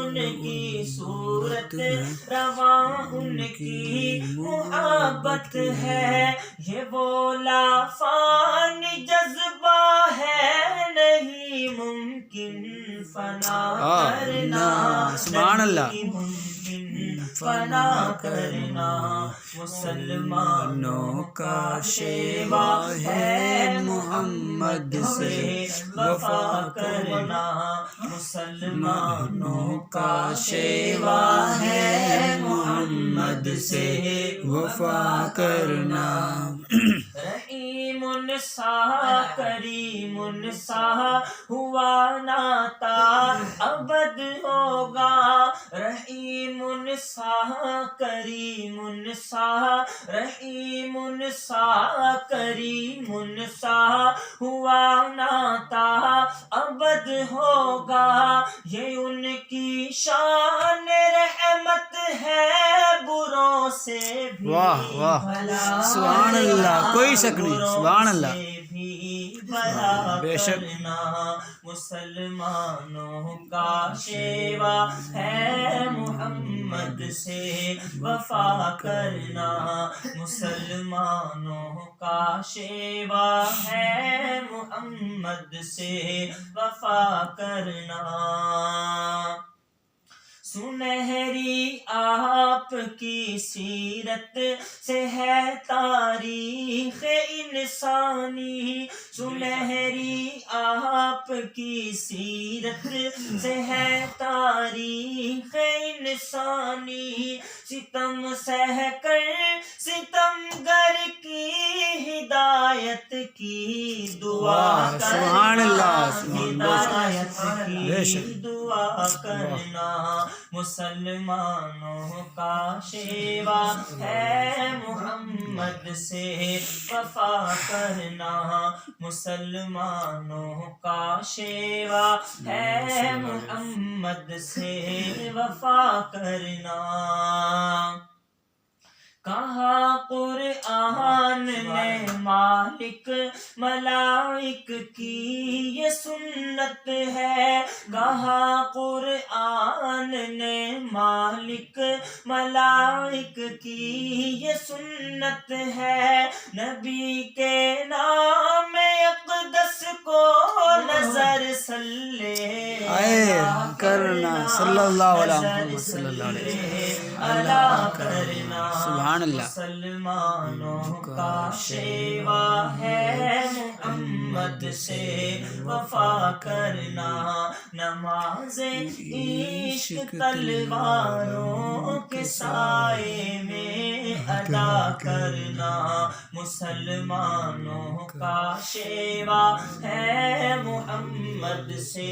ان کی صورت، رواں ان کی محبت ہے، یہ وہ لافانی جذبہ ہے، نہیں ممکن فنا کرنا، سبحان اللہ، نہیں ممکن فنا کرنا، مسلمانوں کا شیوا ہے محمد سے وفا کرنا، مسلمانوں کا شیوا ہے محمد سے وفا کرنا۔ رحیم سا کریم سا ہوا ناتا ابد ہوگا، رحیم سا کریم سا، رحیم سا کریم سا ہوا ناتا ابد ہوگا، یہ ان کی شان رحمت ہے، بروں سے بھی واہ واہ، بھلا سبحان اللہ، کوئی شک نہیں، سبحان اللہ، بے شک مسلمانوں کا شیوا ہے محمد سے وفا کرنا، مسلمانوں کا شیوا ہے محمد سے وفا کرنا۔ سنہری آپ کی سیرت سے ہے تاریخ انسانی، سنہری آپ کی سیرت سے ہے تاریخ انسانی، ستم سہ کر ستم گر کی ہدایت کی دعا کرنا، ہدایت کی دعا کرنا، مسلمانوں کا شیوا ہے محمد سے وفا کرنا، مسلمانوں کا شیوا ہے محمد سے وفا کرنا۔ کہا قرآن نے مالک ملائک کی یہ سنت ہے، کہا قرآن نے مالک ملائک کی یہ سنت ہے، نبی کے نام اقدس کو نظر صلی کرنا، صلی اللہ علیہ وسلم، صلی اللہ علیہ وسلم کرنا، سبحان اللہ، مسلمانوں کا شیوا ہے محمد سے وفا کرنا، نماز عشق تلواروں کے سائے میں ادا کرنا، مسلمانوں کا شیوا ہے محمد سے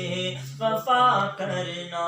وفا کرنا۔